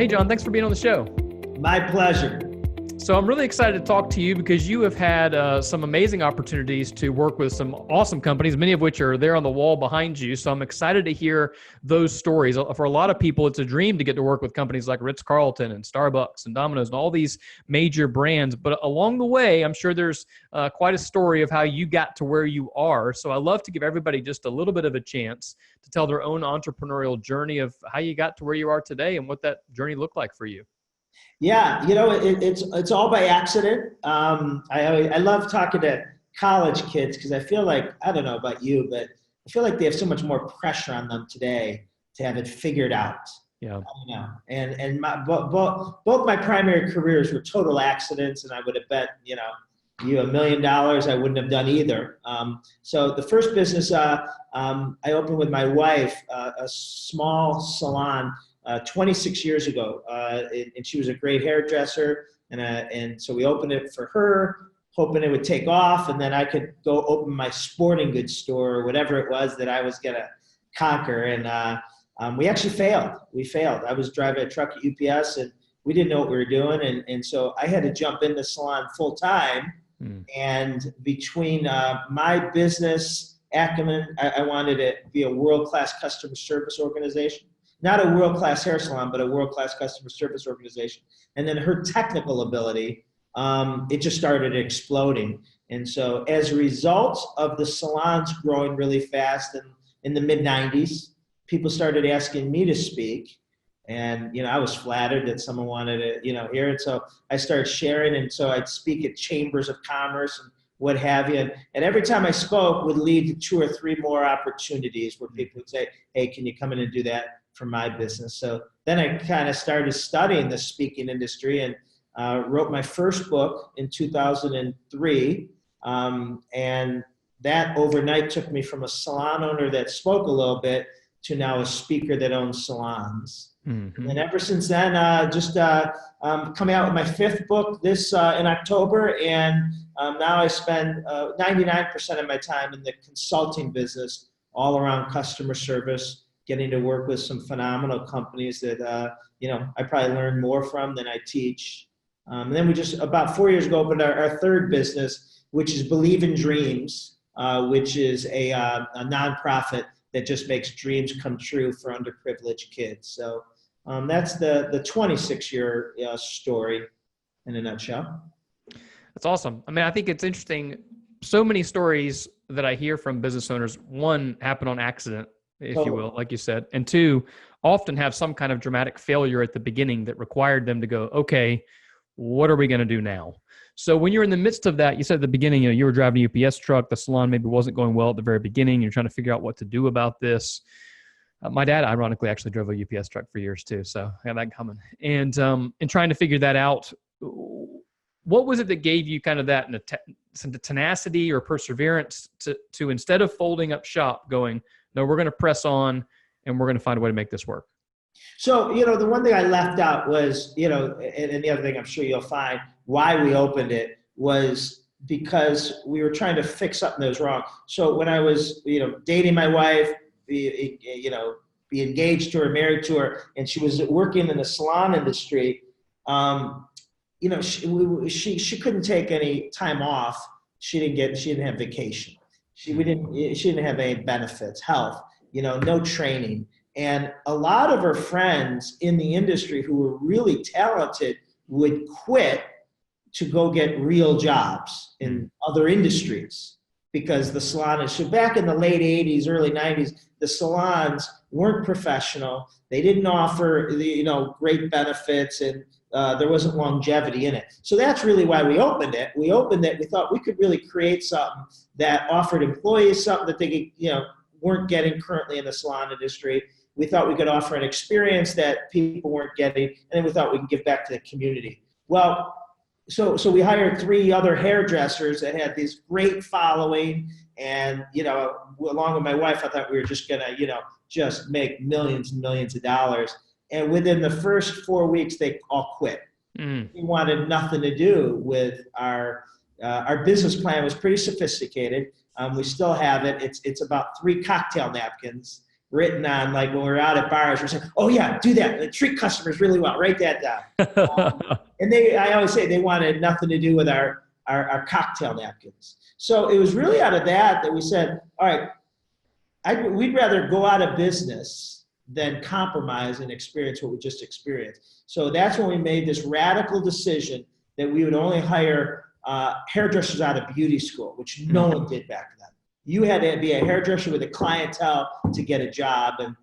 Hey, John, thanks for being on the show. My pleasure. So I'm really excited to talk to you because you have had some amazing opportunities to work with some awesome companies, many of which are there on the wall behind you. So I'm excited to hear those stories. For a lot of people, it's a dream to get to work with companies like Ritz-Carlton and Starbucks and Domino's and all these major brands. But along the way, I'm sure there's quite a story of how you got to where you are. So I love to give everybody just a little bit of a chance to tell their own entrepreneurial journey of how you got to where you are today and what that journey looked like for you. Yeah, it's all by accident. I love talking to college kids because I feel like, I don't know about you, but I feel like they have so much more pressure on them today to have it figured out. Yeah. And both my primary careers were total accidents, and I would have bet you $1 million, I wouldn't have done either. So the first business I opened with my wife, a small salon. 26 years ago, and she was a great hairdresser, and so we opened it for her, hoping it would take off, and then I could go open my sporting goods store or whatever it was that I was gonna conquer. And we actually failed. We failed. I was driving a truck at UPS, and we didn't know what we were doing, and so I had to jump in the salon full time. And between my business acumen, I wanted to be a world-class customer service organization. Not a world-class hair salon, but a world-class customer service organization. And then her technical ability, it just started exploding. And so as a result of the salons growing really fast in the mid-90s, people started asking me to speak. And, I was flattered that someone wanted to, hear it. So I started sharing. And so I'd speak at chambers of commerce and what have you. And every time I spoke would lead to 2 or 3 more opportunities where people would say, hey, can you come in and do that for my business? So then I kind of started studying the speaking industry and wrote my first book in 2003. And that overnight took me from a salon owner that spoke a little bit to now a speaker that owns salons. Mm-hmm. And ever since then, coming out with my 5th book this in October. And now I spend 99% of my time in the consulting business, all around customer service, getting to work with some phenomenal companies that, I probably learn more from than I teach. And then we just, about 4 years ago, opened our 3rd business, which is Believe in Dreams, which is a nonprofit that just makes dreams come true for underprivileged kids. So that's the 26-year story in a nutshell. That's awesome. I mean, I think it's interesting. So many stories that I hear from business owners, one, happen on accident, if you will, like you said, and 2, often have some kind of dramatic failure at the beginning that required them to go, okay, what are we going to do now? So when you're in the midst of that, you said at the beginning, you were driving a UPS truck, the salon maybe wasn't going well at the very beginning, you're trying to figure out what to do about this. My dad, ironically, actually drove a UPS truck for years too, so I have that coming. And trying to figure that out, what was it that gave you kind of that some tenacity or perseverance to instead of folding up shop, going, no, we're going to press on and we're going to find a way to make this work? So, the one thing I left out was, and the other thing I'm sure you'll find why we opened it was because we were trying to fix something that was wrong. So when I was, dating my wife, be engaged to her, married to her, and she was working in the salon industry, she couldn't take any time off. She didn't have vacation. She didn't have any benefits, health, no training. And a lot of her friends in the industry who were really talented would quit to go get real jobs in other industries because the salon is, so back in the late 80s, early 90s, the salons weren't professional. They didn't offer great benefits, and there wasn't longevity in it. So that's really why we opened it. We thought we could really create something that offered employees something that they could, weren't getting currently in the salon industry. We thought we could offer an experience that people weren't getting, and then we thought we could give back to the community. Well, so we hired 3 other hairdressers that had this great following, and along with my wife, I thought we were just gonna, just make millions and millions of dollars. And within the first 4 weeks, they all quit. We wanted nothing to do with our business plan. Was pretty sophisticated. We still have it. It's about 3 cocktail napkins. written on, like when we're out at bars, we're saying, oh yeah, do that. And treat customers really well. Write that down. And I always say they wanted nothing to do with our cocktail napkins. So it was really out of that we said, all right, we'd rather go out of business than compromise and experience what we just experienced. So that's when we made this radical decision that we would only hire hairdressers out of beauty school, which no one did back then. You had to be a hairdresser with a clientele to get a job, and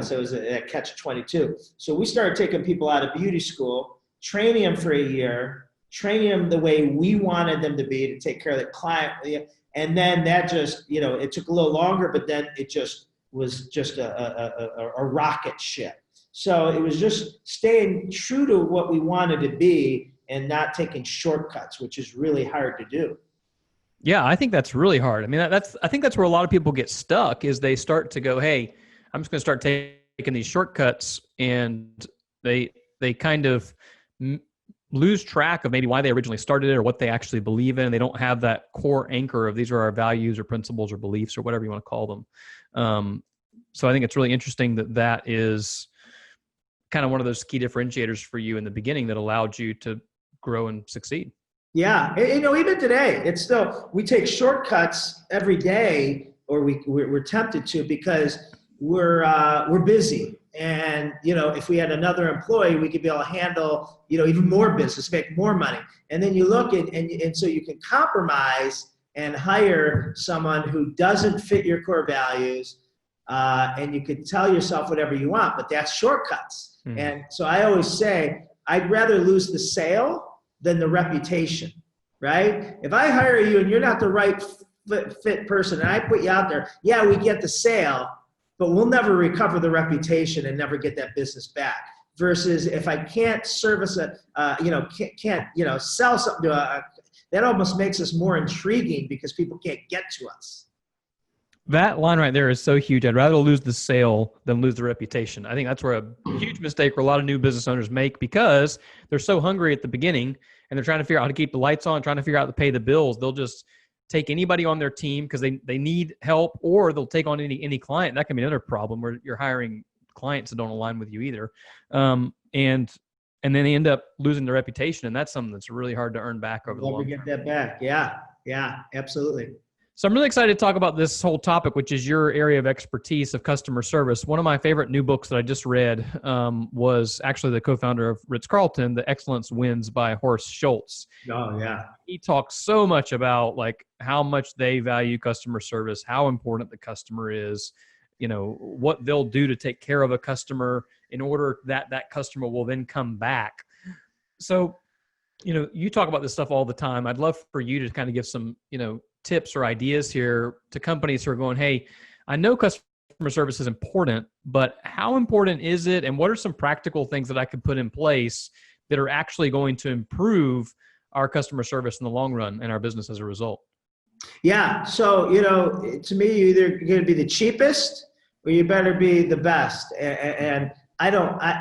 so it was a catch-22. So we started taking people out of beauty school, training them for a year, training them the way we wanted them to be to take care of the client, and then that just it took a little longer, but then it just was just a rocket ship. So it was just staying true to what we wanted to be and not taking shortcuts, which is really hard to do. Yeah, I think that's really hard. I mean, I think that's where a lot of people get stuck is they start to go, hey, I'm just going to start taking these shortcuts, and they kind of lose track of maybe why they originally started it or what they actually believe in. They don't have that core anchor of these are our values or principles or beliefs or whatever you want to call them. So I think it's really interesting that is kind of one of those key differentiators for you in the beginning that allowed you to grow and succeed. Yeah, even today, it's still, we take shortcuts every day, or we're tempted to, because we're busy. And, if we had another employee, we could be able to handle, even more business, make more money. And then you look at, and so you can compromise and hire someone who doesn't fit your core values. And you could tell yourself whatever you want, but that's shortcuts. Mm-hmm. And so I always say, I'd rather lose the sale than the reputation, right? If I hire you and you're not the right fit person and I put you out there, yeah, we get the sale, but we'll never recover the reputation and never get that business back. Versus if I can't service can't sell something to that almost makes us more intriguing because people can't get to us. That line right there is so huge. I'd rather lose the sale than lose the reputation. I think that's where a huge mistake where a lot of new business owners make, because they're so hungry at the beginning and they're trying to figure out how to keep the lights on, trying to figure out how to pay the bills. They'll just take anybody on their team because they need help, or they'll take on any client. That can be another problem where you're hiring clients that don't align with you either. And then they end up losing their reputation. And that's something that's really hard to earn back over the long term. Never get that back. Yeah, absolutely. So I'm really excited to talk about this whole topic, which is your area of expertise of customer service. One of my favorite new books that I just read was actually the co-founder of Ritz-Carlton, The Excellence Wins by Horst Schulze. Oh, yeah. He talks so much about like how much they value customer service, how important the customer is, what they'll do to take care of a customer in order that that customer will then come back. So, you talk about this stuff all the time. I'd love for you to kind of give some, tips or ideas here to companies who are going, hey, I know customer service is important, but how important is it? And what are some practical things that I could put in place that are actually going to improve our customer service in the long run and our business as a result? Yeah. So, to me, you're either going to be the cheapest or you better be the best. And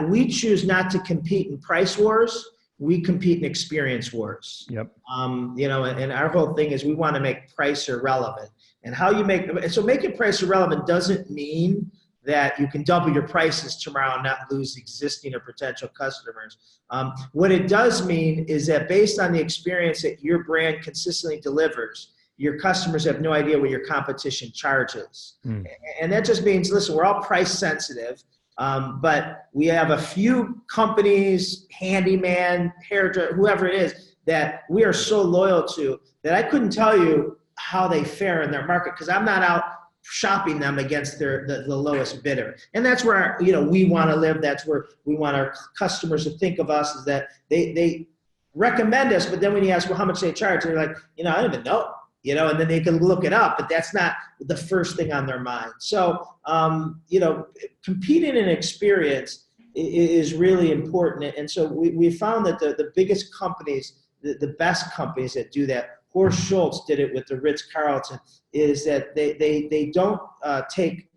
we choose not to compete in price wars. We compete in experience wars. Yep. And our whole thing is we want to make price irrelevant. And how you making price irrelevant doesn't mean that you can double your prices tomorrow and not lose existing or potential customers. What it does mean is that based on the experience that your brand consistently delivers, your customers have no idea what your competition charges. Mm. And that just means, listen, we're all price sensitive. But we have a few companies, handyman, hairdresser, whoever it is, that we are so loyal to that I couldn't tell you how they fare in their market because I'm not out shopping them against the lowest bidder. And that's where we want to live. That's where we want our customers to think of us, is that they recommend us, but then when you ask, well, how much they charge, they're like, I don't even know. And then they can look it up, but that's not the first thing on their mind. So, competing in experience is really important. And so we found that the biggest companies, the best companies that do that, Horst Schulze did it with the Ritz-Carlton, is that they don't take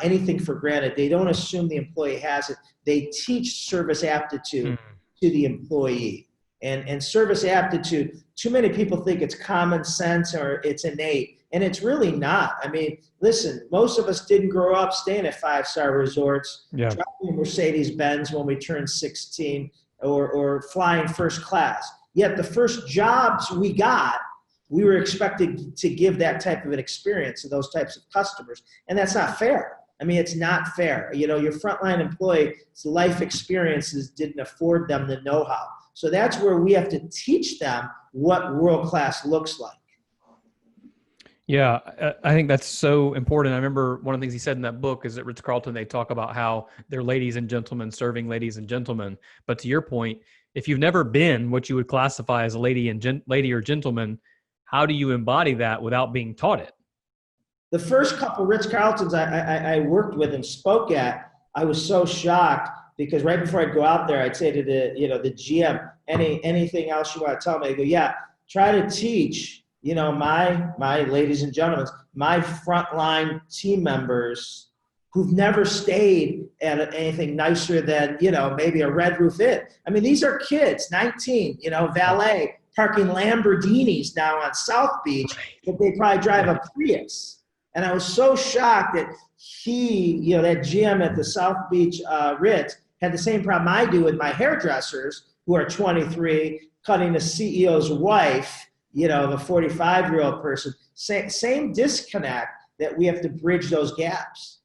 anything for granted. They don't assume the employee has it. They teach service aptitude to the employee. And service aptitude, too many people think it's common sense or it's innate. And it's really not. I mean, listen, most of us didn't grow up staying at 5-star resorts, Yeah. driving Mercedes-Benz when we turned 16, or flying first class. Yet the first jobs we got, we were expected to give that type of an experience to those types of customers. And that's not fair. I mean, it's not fair. You know, your frontline employee's life experiences didn't afford them the know-how. So that's where we have to teach them what world-class looks like. Yeah, I think that's so important. I remember one of the things he said in that book is at Ritz-Carlton, they talk about how they're ladies and gentlemen serving ladies and gentlemen. But to your point, if you've never been what you would classify as a lady or gentleman, how do you embody that without being taught it? The first couple Ritz-Carltons I worked with and spoke at, I was so shocked because right before I'd go out there, I'd say to the GM, anything else you want to tell me? I go, yeah, try to teach, my ladies and gentlemen, my frontline team members who've never stayed at anything nicer than, maybe a Red Roof Inn. I mean, these are kids, 19, valet, parking Lamborghinis now on South Beach, but they probably drive a Prius. And I was so shocked that that GM at the South Beach Ritz had the same problem I do with my hairdressers who are 23, cutting the CEO's wife, of a 45-year-old person. Same disconnect that we have to bridge those gaps.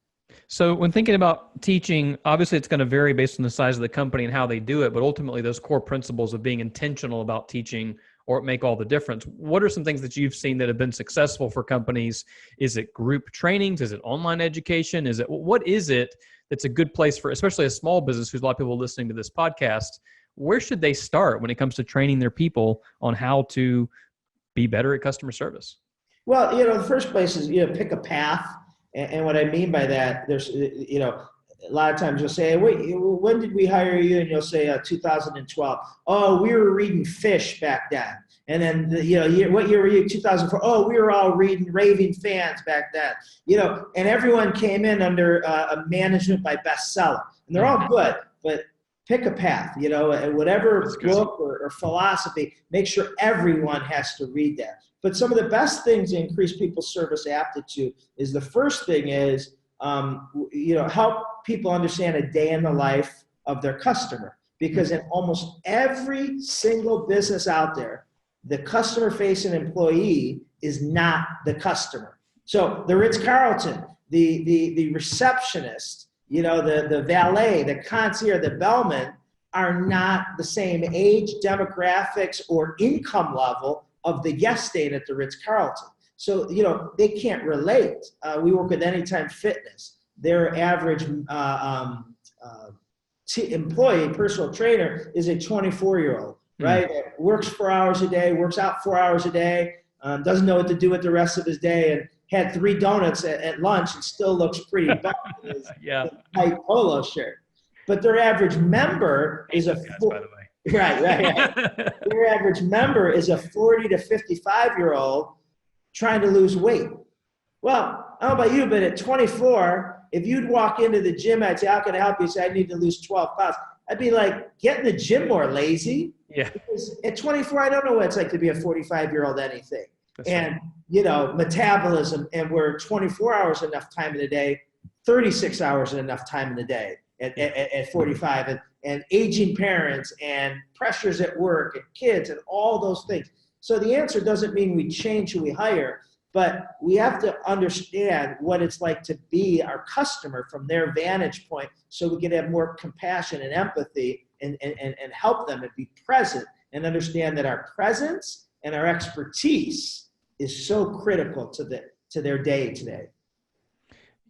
So when thinking about teaching, obviously it's going to vary based on the size of the company and how they do it, but ultimately those core principles of being intentional about teaching or make all the difference. What are some things that you've seen that have been successful for companies? Is it group trainings? Is it online education? What is it that's a good place for, especially a small business who's a lot of people listening to this podcast? Where should they start when it comes to training their people on how to be better at customer service? Well, the first place is, pick a path. And what I mean by that, there's, a lot of times you'll say, wait, when did we hire you? And you'll say 2012. Oh, we were reading Fish back then. And then, what year were you? 2004. Oh, we were all reading Raving Fans back then. And everyone came in under a management by bestseller. And they're all good, but pick a path, and whatever book or philosophy, make sure everyone has to read that. But some of the best things to increase people's service aptitude is the first thing is, help people understand a day in the life of their customer. Because in almost every single business out there, the customer-facing employee is not the customer. So the Ritz-Carlton, the receptionist, the valet, the concierge, the bellman are not the same age, demographics, or income level of the guest staying at the Ritz-Carlton. So, they can't relate. We work with Anytime Fitness. Their average employee, personal trainer, is a 24-year-old, right? Works 4 hours a day, works out 4 hours a day, doesn't know what to do with the rest of his day, and had 3 donuts at lunch and still looks pretty buff in his tight polo shirt. But their average member is by the way. Right. Their average member is a 40 to 55-year-old trying to lose weight. Well, I don't know about you, but at 24, if you'd walk into the gym, I'd say, how can I help you? Say, I need to lose 12 pounds. I'd be like, get in the gym more, lazy. Yeah. Because at 24, I don't know what it's like to be a 45-year-old anything. That's right. Metabolism, and we're 24 hours enough time in the day, 36 hours enough time in the day at 45, and aging parents and pressures at work and kids and all those things. So the answer doesn't mean we change who we hire, but we have to understand what it's like to be our customer from their vantage point so we can have more compassion and empathy and help them and be present and understand that our presence and our expertise is so critical to their day today.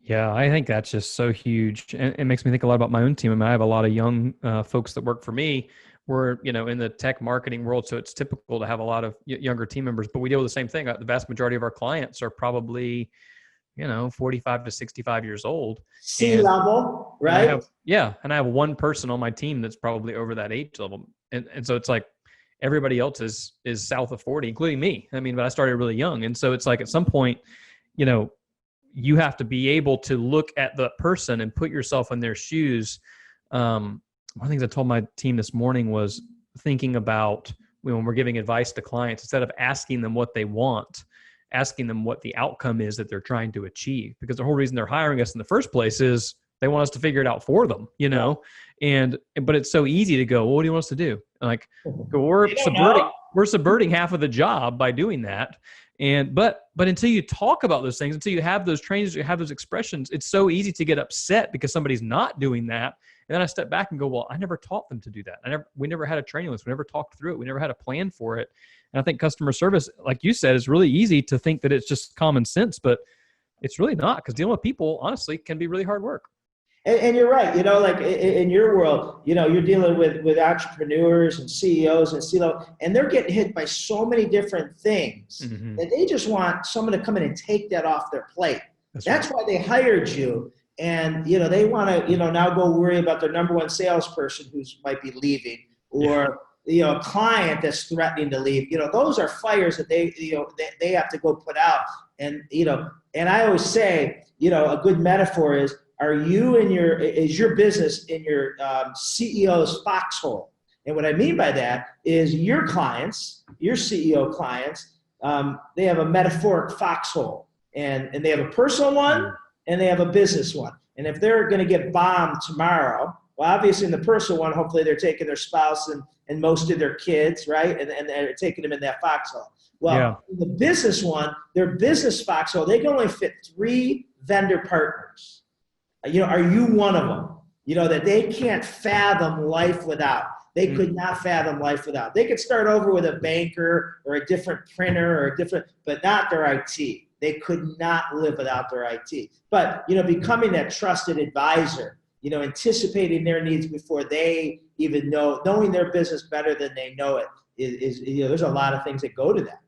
Yeah, I think that's just so huge. And it makes me think a lot about my own team. I mean, I have a lot of young folks that work for me. We're, in the tech marketing world, so it's typical to have a lot of younger team members, but we deal with the same thing. The vast majority of our clients are probably, 45 to 65 years old. C-level, right? And I have one person on my team that's probably over that age level. And so it's like everybody else is south of 40, including me. I mean, but I started really young. And so it's like at some point, you have to be able to look at the person and put yourself in their shoes. One of the things I told my team this morning was thinking about when we're giving advice to clients, instead of asking them what they want, asking them what the outcome is that they're trying to achieve, because the whole reason they're hiring us in the first place is they want us to figure it out for them, you know? But it's so easy to go, well, what do you want us to do? Like, we're subverting half of the job by doing that. But until you talk about those things, until you have those trainings, you have those expressions, it's so easy to get upset because somebody's not doing that. And then I step back and go, well, I never taught them to do that. We never had a training list. We never talked through it. We never had a plan for it. And I think customer service, like you said, is really easy to think that it's just common sense, but it's really not, because dealing with people, honestly, can be really hard work. And you're right. You know, like in your world, you know, you're dealing with entrepreneurs and CEOs and C-level, and they're getting hit by so many different things that they just want someone to come in and take that off their plate. That's why they hired you. And, you know, they want to, you know, now go worry about their number one salesperson who might be leaving, or, you know, a client that's threatening to leave. You know, those are fires that they, you know, they have to go put out. And, you know, and I always say, you know, a good metaphor is, is your business in your CEO's foxhole? And what I mean by that is your clients, your CEO clients, they have a metaphoric foxhole, and they have a personal one and they have a business one. And if they're going to get bombed tomorrow, well, obviously in the personal one, hopefully they're taking their spouse and most of their kids, right? And they're taking them in that foxhole. Well, in the business one, their business foxhole, they can only fit 3 vendor partners. You know, are you one of them? You know, that they can't fathom life without. They could not fathom life without. They could start over with a banker or a different printer or but not their IT. They could not live without their IT. But, you know, becoming that trusted advisor, you know, anticipating their needs before they even knowing their business better than they know it is, you know, there's a lot of things that go to that.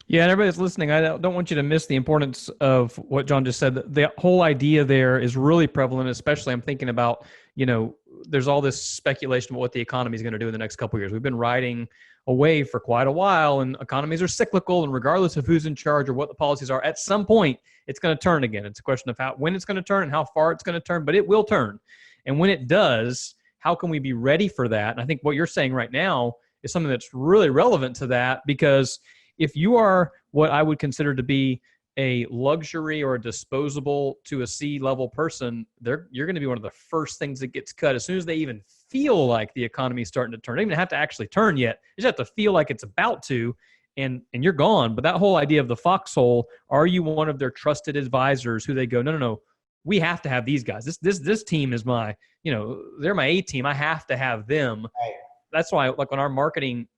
Yeah, and everybody's listening, I don't want you to miss the importance of what John just said. The whole idea there is really prevalent, especially I'm thinking about, you know, there's all this speculation about what the economy is going to do in the next couple of years. We've been riding a wave for quite a while, and economies are cyclical, and regardless of who's in charge or what the policies are, at some point, it's going to turn again. It's a question of when it's going to turn and how far it's going to turn, but it will turn. And when it does, how can we be ready for that? And I think what you're saying right now is something that's really relevant to that, because if you are what I would consider to be a luxury or a disposable to a C-level person, you're going to be one of the first things that gets cut as soon as they even feel like the economy is starting to turn. They don't even have to actually turn yet. You just have to feel like it's about to, and you're gone. But that whole idea of the foxhole, are you one of their trusted advisors who they go, no, we have to have these guys. This team is my, you know, they're my A team. I have to have them. Right. That's why, like, on our marketing,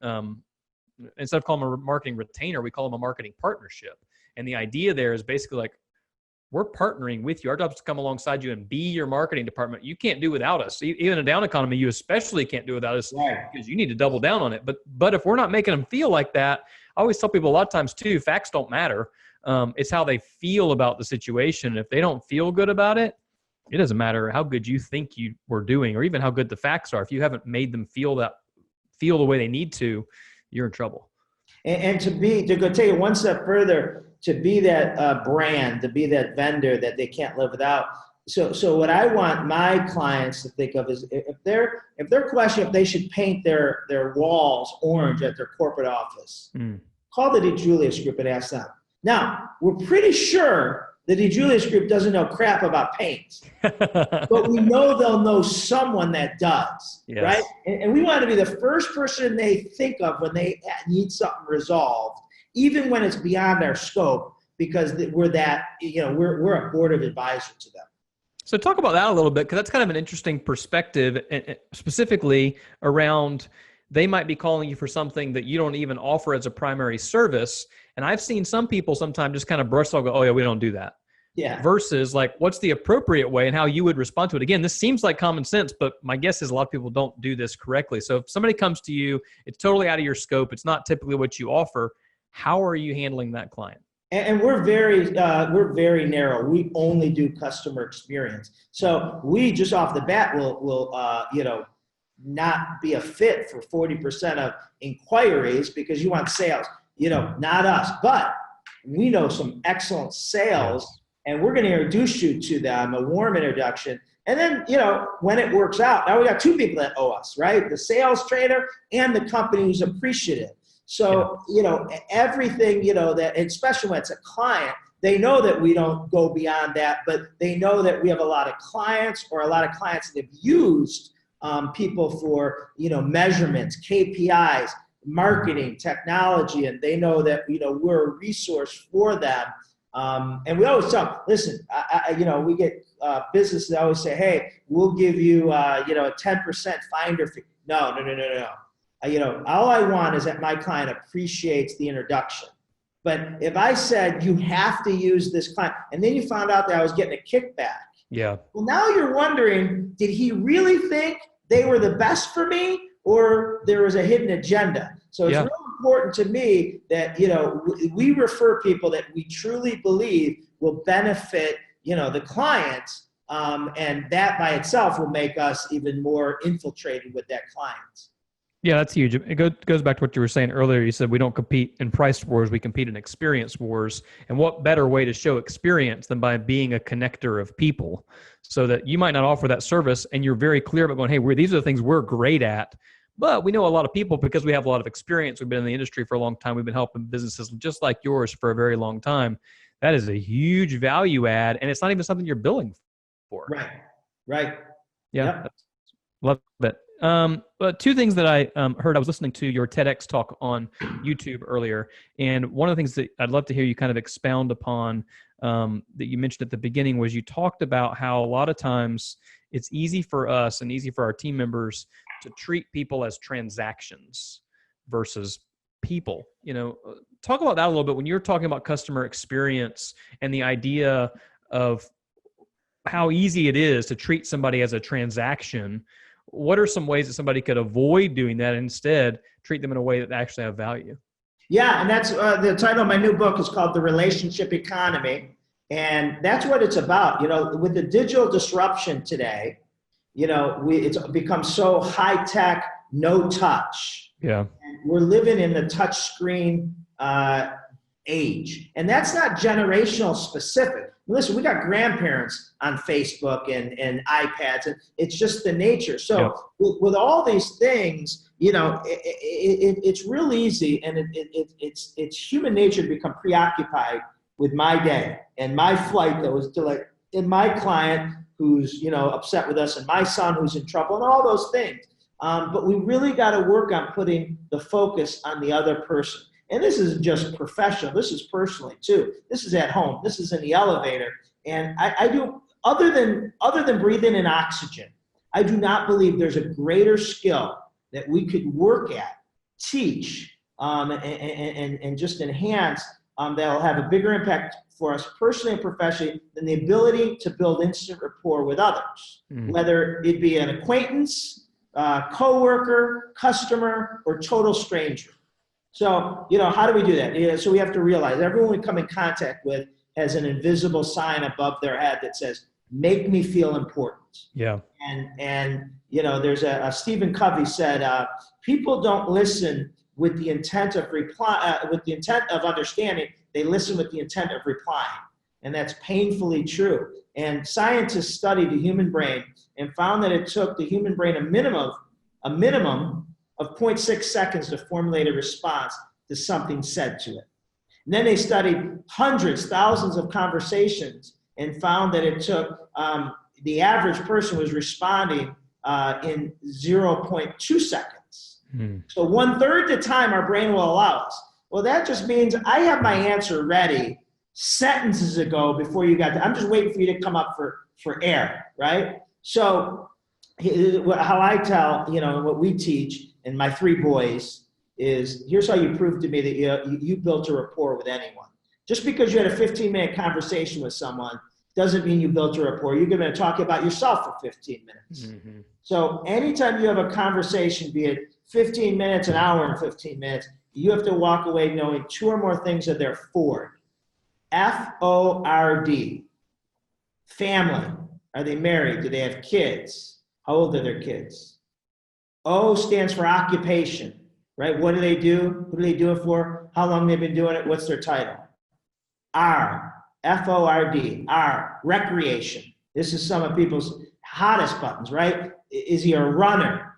instead of calling them a marketing retainer, we call them a marketing partnership. And the idea there is basically like, we're partnering with you. Our job is to come alongside you and be your marketing department. You can't do without us. Even in a down economy, you especially can't do without us, because you need to double down on it. But if we're not making them feel like that, I always tell people a lot of times too, facts don't matter. It's how they feel about the situation. If they don't feel good about it, it doesn't matter how good you think you were doing, or even how good the facts are. If you haven't made them feel the way they need to, you're in trouble. And to go take it one step further, to be that brand, to be that vendor that they can't live without. So what I want my clients to think of is, if they're questioning if they should paint their walls orange at their corporate office, call the DiJulius group and ask them. Now, we're pretty sure the DiJulius group doesn't know crap about paint, but we know they'll know someone that does, right? And we want to be the first person they think of when they need something resolved, even when it's beyond our scope, because we're that, you know, we're a board of advisors to them. So talk about that a little bit, because that's kind of an interesting perspective, specifically around they might be calling you for something that you don't even offer as a primary service. And I've seen some people sometimes just kind of brush off, go, oh yeah, we don't do that. Yeah. Versus like, what's the appropriate way and how you would respond to it. Again, this seems like common sense, but my guess is a lot of people don't do this correctly. So if somebody comes to you, it's totally out of your scope, it's not typically what you offer, how are you handling that client? And we're very narrow. We only do customer experience. So we just off the bat will you know, not be a fit for 40% of inquiries, because you want sales, you know, not us. But we know some excellent sales, and we're going to introduce you to them, a warm introduction. And then, you know, when it works out, now we got 2 people that owe us, right? The sales trainer and the company who's appreciative. So, everything, that, especially when it's a client, they know that we don't go beyond that, but they know that we have a lot of clients or a lot of clients that have used people for, measurements, KPIs, marketing, technology, and they know that, we're a resource for them. And we always tell them, listen, we get businesses that always say, hey, we'll give you, a 10% finder fee. No. All I want is that my client appreciates the introduction. But if I said, you have to use this client, and then you found out that I was getting a kickback. Yeah. Well, now you're wondering, did he really think they were the best for me, or there was a hidden agenda? So it's really important to me that, we refer people that we truly believe will benefit, the clients. And that by itself will make us even more infiltrated with that client. Yeah, that's huge. It goes back to what you were saying earlier. You said we don't compete in price wars, we compete in experience wars. And what better way to show experience than by being a connector of people, so that you might not offer that service and you're very clear about going, hey, these are the things we're great at, but we know a lot of people because we have a lot of experience. We've been in the industry for a long time. We've been helping businesses just like yours for a very long time. That is a huge value add, and it's not even something you're billing for. Right. Yeah, love it. But two things that I heard, I was listening to your TEDx talk on YouTube earlier, and one of the things that I'd love to hear you kind of expound upon that you mentioned at the beginning was you talked about how a lot of times it's easy for us and easy for our team members to treat people as transactions versus people. Talk about that a little bit when you're talking about customer experience and the idea of how easy it is to treat somebody as a transaction. What are some ways that somebody could avoid doing that and instead treat them in a way that they actually have value? Yeah, and that's the title of my new book is called The Relationship Economy. And that's what it's about. With the digital disruption today, it's become so high tech, no touch. Yeah. And we're living in the touch screen age. And that's not generational specific. Listen, we got grandparents on Facebook and iPads, and it's just the nature. So with all these things, it's real easy, and it's human nature to become preoccupied with my day and my flight that was delayed, and my client who's upset with us, and my son who's in trouble, and all those things. But we really got to work on putting the focus on the other person. And this isn't just professional. This is personally too. This is at home. This is in the elevator. And I do, other than breathing in oxygen, I do not believe there's a greater skill that we could work at, teach, and just enhance that'll have a bigger impact for us personally and professionally than the ability to build instant rapport with others, whether it be an acquaintance, coworker, customer, or total stranger. So, how do we do that? So we have to realize everyone we come in contact with has an invisible sign above their head that says, make me feel important. Yeah. And there's a Stephen Covey said, people don't listen with the intent of with the intent of understanding. They listen with the intent of replying. And that's painfully true. And scientists studied the human brain and found that it took the human brain a minimum of 0.6 seconds to formulate a response to something said to it. And then they studied hundreds, thousands of conversations and found that it took, the average person was responding in 0.2 seconds. So 1/3 the time our brain will allow us. Well, that just means I have my answer ready sentences ago before you got to, I'm just waiting for you to come up for air, right? So how I tell, what we teach, and my 3 boys, is here's how you prove to me that you built a rapport with anyone. Just because you had a 15-minute conversation with someone doesn't mean you built a rapport. You're going to talk about yourself for 15 minutes. Mm-hmm. So anytime you have a conversation, be it 15 minutes, an hour and 15 minutes, you have to walk away knowing 2 or more things that they're Ford. F-O-R-D. Family. Are they married? Do they have kids? How old are their kids? O stands for occupation, right? What do they do? Who do they do it for? How long they've been doing it? What's their title? R, F-O-R-D, R, recreation. This is some of people's hottest buttons, right? Is he a runner?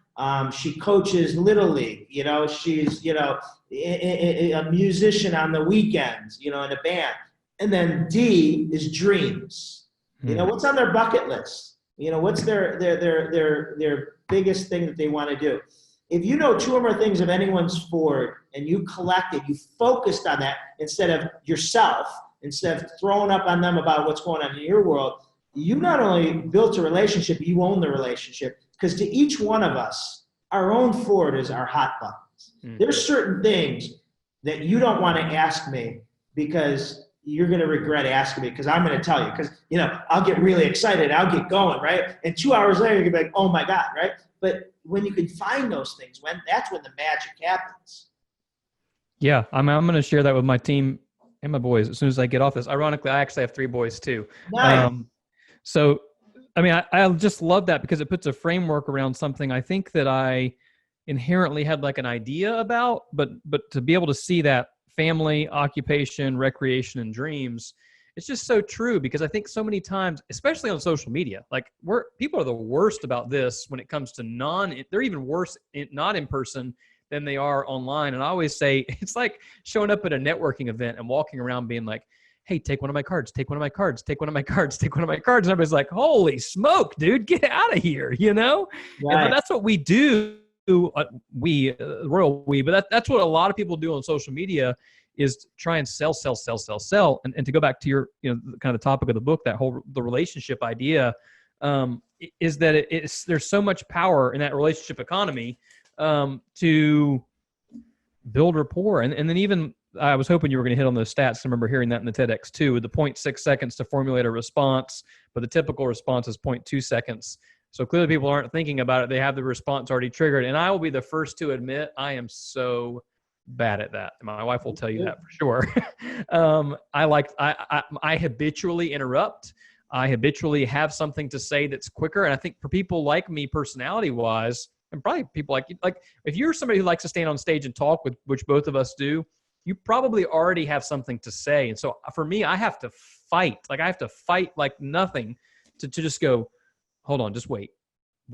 She coaches Little League. You know, she's, you know, a musician on the weekends, you know, in a band. And then D is dreams. You know, what's on their bucket list? You know, what's their biggest thing that they want to do? If you know two or more things of anyone's forward and you collected, you focused on that instead of yourself, instead of throwing up on them about what's going on in your world, you not only built a relationship, you own the relationship. Because to each one of us, our own forward is our hot buttons. There's certain things that you don't want to ask me because you're going to regret asking me, because I'm going to tell you, because, you know, I'll get really excited. I'll get going, right? And 2 hours later, you're going to be like, oh my God, right? But when you can find those things, that's when the magic happens. Yeah, I'm going to share that with my team and my boys as soon as I get off this. Ironically, I actually have 3 boys too. Nice. So, I mean, I just love that because it puts a framework around something I think that I inherently had like an idea about, but to be able to see that family, occupation, recreation, and dreams, it's just so true, because I think so many times, especially on social media, like people are the worst about this when it comes to they're even worse not in person than they are online. And I always say it's like showing up at a networking event and walking around being like, hey, take one of my cards, take one of my cards, take one of my cards, take one of my cards. And everybody's like, holy smoke, dude, get out of here, you know? Right. But that's what we do. Royal we, but that's what a lot of people do on social media, is try and sell. And to go back to your, you know, kind of the topic of the book, the relationship idea, is that there's so much power in that relationship economy to build rapport. And then even, I was hoping you were going to hit on those stats. I remember hearing that in the TEDx too, with the 0.6 seconds to formulate a response, but the typical response is 0.2 seconds. So clearly people aren't thinking about it. They have the response already triggered. And I will be the first to admit I am so bad at that. My wife will tell you that for sure. I habitually interrupt. I habitually have something to say that's quicker. And I think for people like me, personality wise, and probably people like if you're somebody who likes to stand on stage and talk, which both of us do, you probably already have something to say. And so for me, I have to fight. Like I have to fight like nothing to just go, hold on, just wait,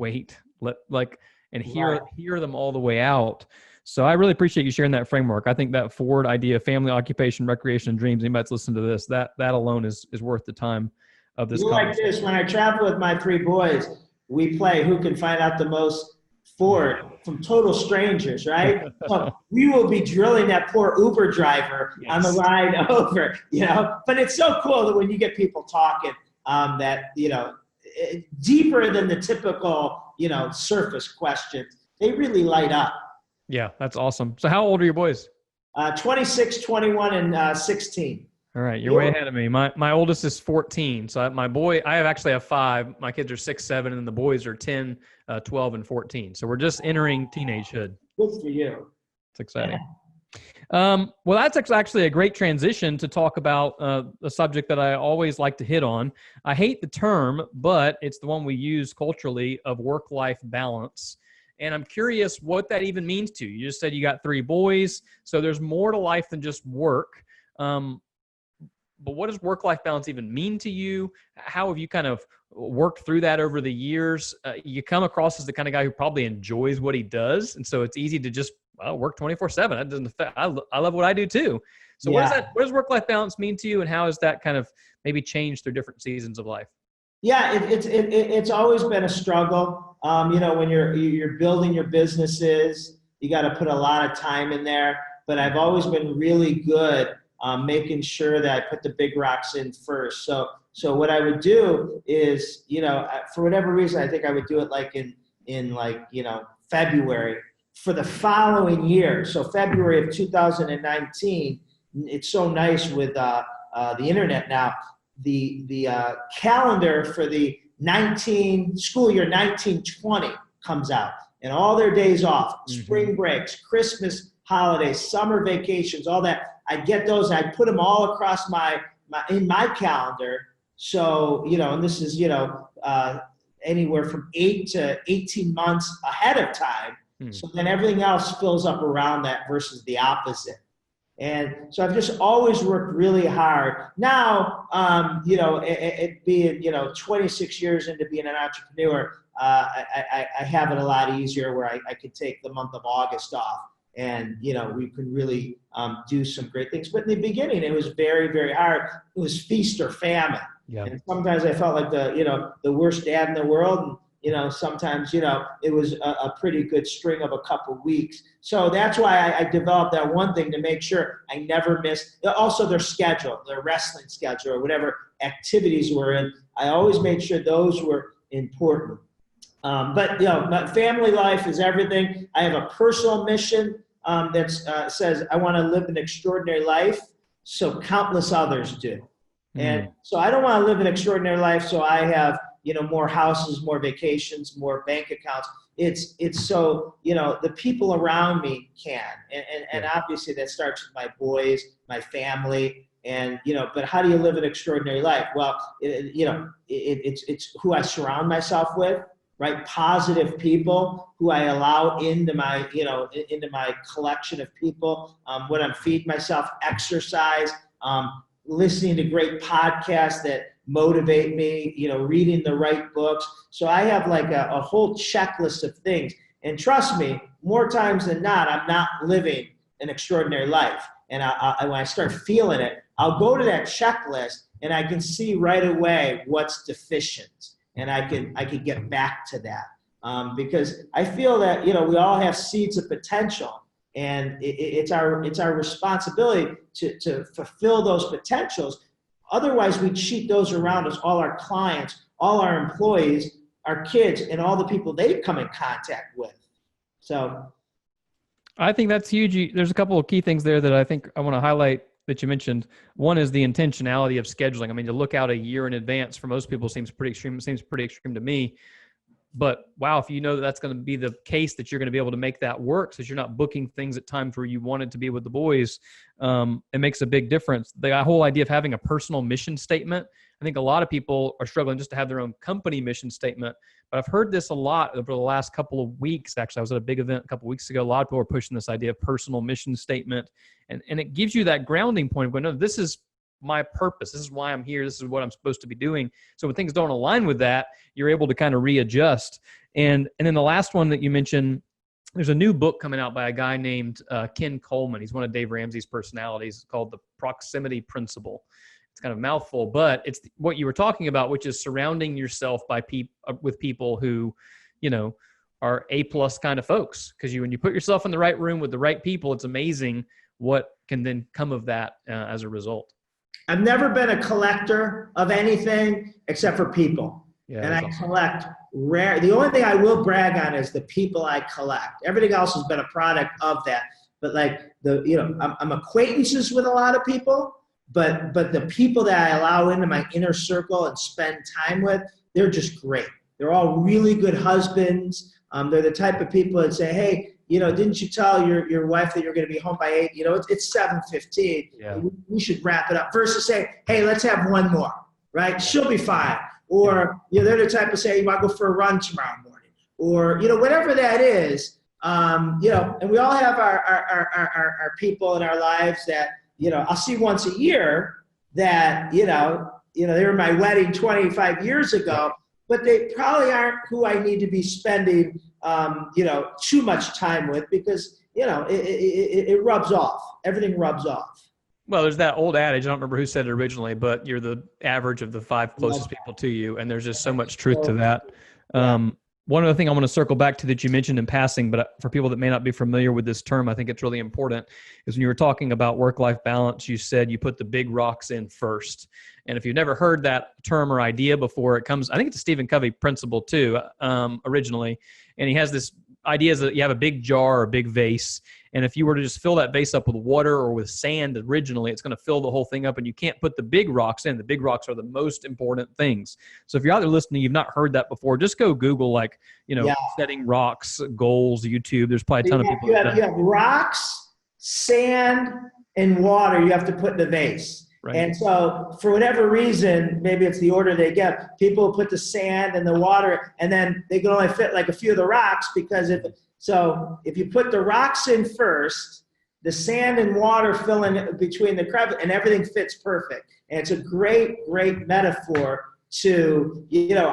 and hear them all the way out. So I really appreciate you sharing that framework. I think that forward idea, family, occupation, recreation, and dreams, anybody that's listening to this, that alone is worth the time of this conversation. Like this, when I travel with my 3 boys, we play who can find out the most forward from total strangers, right? So we will be drilling that poor Uber driver on the ride over, you know? But it's so cool that when you get people talking, that, you know, deeper than the typical, you know, surface questions, they really light up. Yeah, that's awesome. So how old are your boys? 26, 21, and 16. All right, you're way ahead of me. My oldest is 14. So I actually have 5. My kids are 6, 7, and the boys are 10, 12, and 14. So we're just entering teenagehood. Good for you. It's exciting. Well, that's actually a great transition to talk about a subject that I always like to hit on. I hate the term, but it's the one we use culturally, of work-life balance. And I'm curious what that even means to you. You just said you got 3 boys, so there's more to life than just work. But what does work-life balance even mean to you? How have you kind of worked through that over the years? You come across as the kind of guy who probably enjoys what he does, and so it's easy to just work 24/7. That doesn't affect. I love what I do too. So what does work-life balance mean to you, and how has that kind of maybe changed through different seasons of life? Yeah, it's always been a struggle. You know, when you're building your businesses, you got to put a lot of time in there. But I've always been really good making sure that I put the big rocks in first. So what I would do is, you know, for whatever reason, I think I would do it like in like, you know, February for the following year. So February of 2019, it's so nice with the internet now. The calendar for the school year 1920 comes out, and all their days off, spring breaks, Christmas holidays, summer vacations, all that. I get those and I put them all across in my calendar. So, you know, and this is, you know, anywhere from 8 to 18 months ahead of time. So then everything else fills up around that versus the opposite. And so I've just always worked really hard. Now, you know, it being, you know, 26 years into being an entrepreneur, I have it a lot easier where I could take the month of August off. And, we could really do some great things. But in the beginning, it was very, very hard. It was feast or famine. Yeah. And sometimes I felt like the worst dad in the world. And, sometimes, it was a pretty good string of a couple weeks. So that's why I developed that one thing to make sure I never missed. Also, their schedule, their wrestling schedule, or whatever activities we're in. I always made sure those were important. But my family life is everything. I have a personal mission that says I want to live an extraordinary life, so countless others do. And so I don't want to live an extraordinary life so I have more houses, more vacations, more bank accounts. It's so the people around me can, and obviously that starts with my boys, my family. And, but how do you live an extraordinary life? Well, it's who I surround myself with, right? Positive people who I allow into my, into my collection of people. When I'm feeding myself, exercise, listening to great podcasts that motivate me, reading the right books. So I have like a whole checklist of things. And trust me, more times than not, I'm not living an extraordinary life. And when I start feeling it, I'll go to that checklist and I can see right away what's deficient, and I can get back to that because I feel that we all have seeds of potential, and it's our responsibility to fulfill those potentials. Otherwise, we cheat those around us, all our clients, all our employees, our kids, and all the people they come in contact with. So I think that's huge. There's a couple of key things there that I think I want to highlight that you mentioned. One is the intentionality of scheduling. I mean, to look out a year in advance for most people seems pretty extreme. It seems pretty extreme to me. But wow, if that's going to be the case, that you're going to be able to make that work, so you're not booking things at times where you wanted to be with the boys, it makes a big difference. The whole idea of having a personal mission statement, I think a lot of people are struggling just to have their own company mission statement. But I've heard this a lot over the last couple of weeks. Actually, I was at a big event a couple of weeks ago. A lot of people are pushing this idea of personal mission statement. And it gives you that grounding point of going, no, this is my purpose. This is why I'm here. This is what I'm supposed to be doing. So when things don't align with that, you're able to kind of readjust. And then the last one that you mentioned, there's a new book coming out by a guy named Ken Coleman. He's one of Dave Ramsey's personalities, called The Proximity Principle. It's kind of a mouthful, but it's what you were talking about, which is surrounding yourself with people who, are A+ kind of folks. Because when you put yourself in the right room with the right people, it's amazing what can then come of that as a result. I've never been a collector of anything except for people. Yeah, and I awesome. collect rare. The only thing I will brag on is the people I collect. Everything else has been a product of that. But I'm acquaintances with a lot of people, but the people that I allow into my inner circle and spend time with, they're just great. They're all really good husbands. They're the type of people that say, hey, didn't you tell your wife that you're going to be home by 8? It's 7:15. Yeah. We should wrap it up. Versus say, hey, let's have one more, right? She'll be fine. Or, they're the type of say, you want to go for a run tomorrow morning? Or, whatever that is, and we all have our people in our lives that, I'll see once a year that, they were my wedding 25 years ago, but they probably aren't who I need to be spending too much time with, because, it rubs off. Everything rubs off. Well, there's that old adage, I don't remember who said it originally, but you're the average of the 5 closest people to you. And there's just so much truth to that. One other thing I want to circle back to that you mentioned in passing, but for people that may not be familiar with this term, I think it's really important, is when you were talking about work-life balance, you said you put the big rocks in first. And if you've never heard that term or idea before, it comes, I think it's a Stephen Covey principle too, originally. And he has this idea that you have a big jar or a big vase. And if you were to just fill that vase up with water or with sand originally, it's going to fill the whole thing up, and you can't put the big rocks in. The big rocks are the most important things. So if you're out there listening, you've not heard that before, just go Google setting rocks, goals, YouTube. There's probably a ton of people. You have rocks, sand, and water you have to put in the vase. Right. And so for whatever reason, maybe it's the order they get, people put the sand and the water, and then they can only fit like a few of the rocks, because if you put the rocks in first, the sand and water fill in between the crevice, and everything fits perfect. And it's a great, great metaphor to,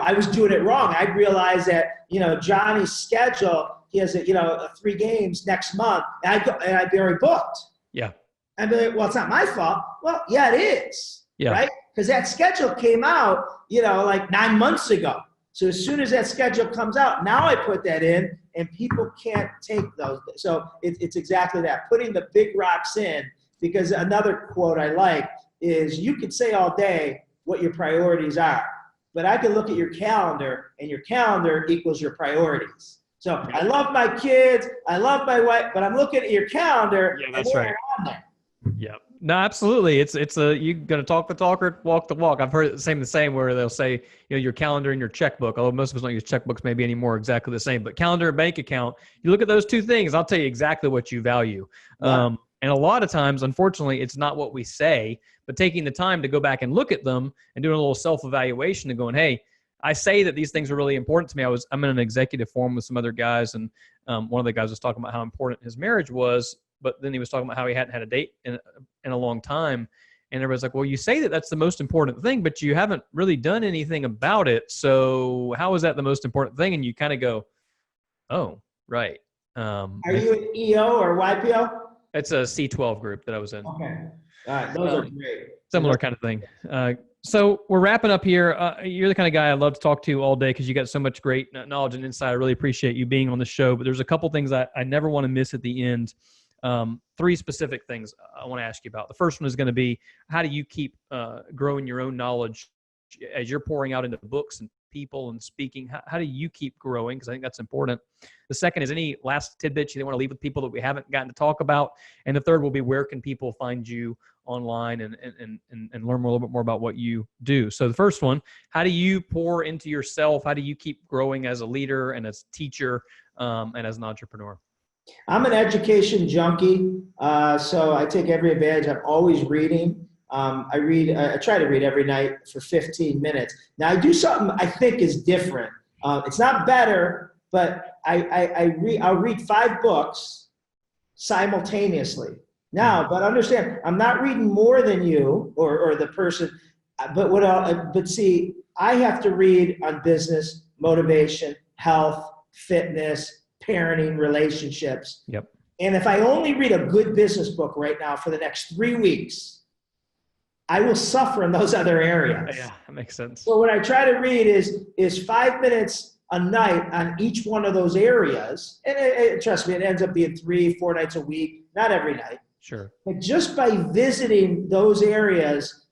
I was doing it wrong. I realized that, Johnny's schedule, he has, 3 games next month, and I'd be already booked. Yeah. I'd be like, well, it's not my fault. Well, yeah, it is. Yeah. Right? Because that schedule came out, like 9 months ago. So as soon as that schedule comes out, now I put that in, and people can't take those. So it's exactly that, putting the big rocks in. Because another quote I like is, you could say all day what your priorities are, but I can look at your calendar, and your calendar equals your priorities. So I love my kids, I love my wife, but I'm looking at your calendar. Yeah, that's right. On there. Yeah. No, absolutely. You're going to talk the talk or walk the walk. I've heard the same where they'll say, your calendar and your checkbook, although most of us don't use checkbooks maybe anymore exactly the same, but calendar and bank account, you look at those 2 things, I'll tell you exactly what you value. Yeah. And a lot of times, unfortunately, it's not what we say, but taking the time to go back and look at them and doing a little self-evaluation and going, hey, I say that these things are really important to me. I'm in an executive forum with some other guys, and one of the guys was talking about how important his marriage was, but then he was talking about how he hadn't had a date in a long time. And everybody's like, well, you say that that's the most important thing, but you haven't really done anything about it. So how is that the most important thing? And you kind of go, oh, right. Are you an EO or YPO? It's a C12 group that I was in. Okay. All right. Those are great. Similar kind of thing. So we're wrapping up here. You're the kind of guy I love to talk to all day because you got so much great knowledge and insight. I really appreciate you being on the show. But there's a couple things I never want to miss at the end. 3 specific things I want to ask you about. The first one is going to be, how do you keep growing your own knowledge as you're pouring out into books and people and speaking? How do you keep growing? Because I think that's important. The second is, any last tidbits you want to leave with people that we haven't gotten to talk about? And the third will be, where can people find you online and learn a little bit more about what you do? So the first one, how do you pour into yourself? How do you keep growing as a leader and as a teacher and as an entrepreneur? I'm an education junkie, so I take every advantage. I'm always reading. I try to read every night for 15 minutes. Now, I do something I think is different. It's not better, but I'll read 5 books simultaneously. Now, but understand, I'm not reading more than you or the person, but see, I have to read on business, motivation, health, fitness, parenting, relationships. Yep. And if I only read a good business book right now for the next 3 weeks, I will suffer in those other areas. Yeah, that makes sense. So what I try to read is 5 minutes a night on each one of those areas. And trust me, it ends up being 3-4 nights a week, not every night. Sure. But just by visiting those areas,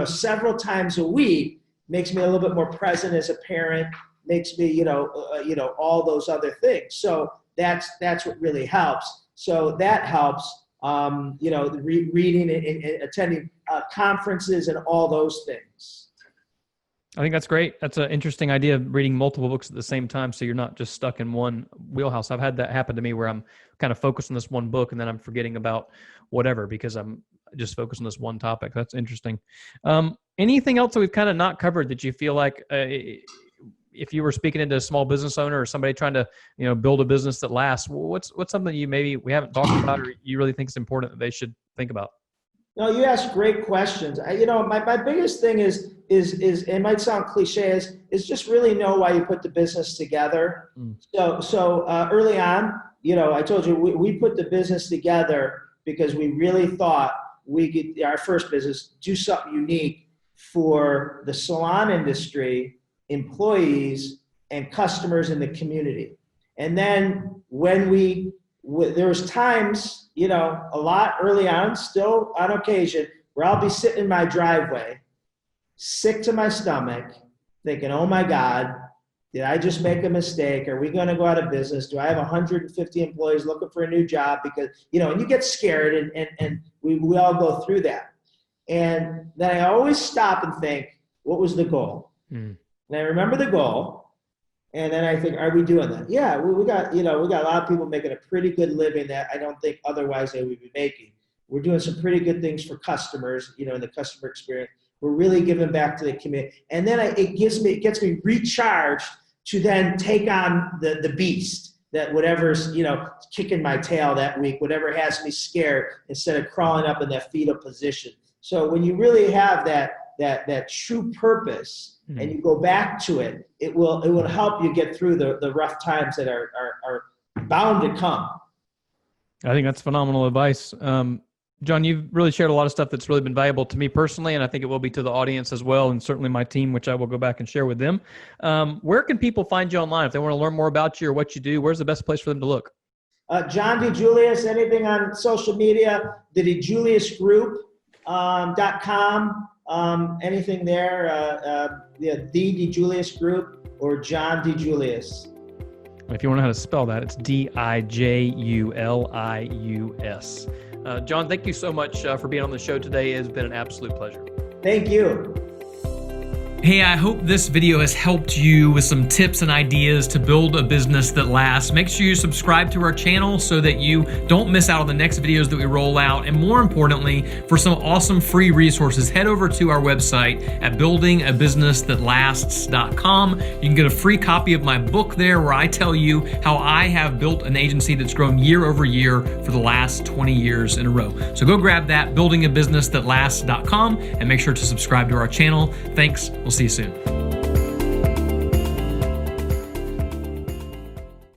several times a week, makes me a little bit more present as a parent, makes me, all those other things. So that's what really helps. So that helps, reading and attending conferences and all those things. I think that's great. That's an interesting idea of reading multiple books at the same time, so you're not just stuck in one wheelhouse. I've had that happen to me where I'm kind of focused on this one book and then I'm forgetting about whatever because I'm just focused on this one topic. That's interesting. Anything else that we've kind of not covered that you feel like if you were speaking into a small business owner or somebody trying to build a business that lasts, what's something we haven't talked about or you really think is important that they should think about? No, you ask great questions. My biggest thing is it might sound cliche, is just really know why you put the business together. So early on, I told you we put the business together because we really thought we could, our first business, do something unique for the salon industry, employees, and customers in the community. And then when there was times, a lot early on, still on occasion, where I'll be sitting in my driveway, sick to my stomach, thinking, oh my God, did I just make a mistake? Are we going to go out of business? Do I have 150 employees looking for a new job? Because, and you get scared and we all go through that. And then I always stop and think, what was the goal? And I remember the goal. And then I think, are we doing that? Yeah, we got a lot of people making a pretty good living that I don't think otherwise they would be making. We're doing some pretty good things for customers, in the customer experience. We're really giving back to the community. And then it gets me recharged to then take on the beast, that whatever's, kicking my tail that week, whatever has me scared, instead of crawling up in that fetal position. So when you really have that that true purpose, and you go back to it, it will help you get through the rough times that are bound to come. I think that's phenomenal advice. John, you've really shared a lot of stuff that's really been valuable to me personally, and I think it will be to the audience as well, and certainly my team, which I will go back and share with them. Where can people find you online if they want to learn more about you or what you do? Where's the best place for them to look? John DiJulius, anything on social media, the DiJuliusGroup.com, anything there, the DiJulius Group or John DiJulius. If you want to know how to spell that, it's DiJulius. John, thank you so much for being on the show today. It's been an absolute pleasure. Thank you. Hey, I hope this video has helped you with some tips and ideas to build a business that lasts. Make sure you subscribe to our channel so that you don't miss out on the next videos that we roll out. And more importantly, for some awesome free resources, head over to our website at buildingabusinessthatlasts.com. You can get a free copy of my book there where I tell you how I have built an agency that's grown year over year for the last 20 years in a row. So go grab that, buildingabusinessthatlasts.com, and make sure to subscribe to our channel. Thanks. We'll see you soon.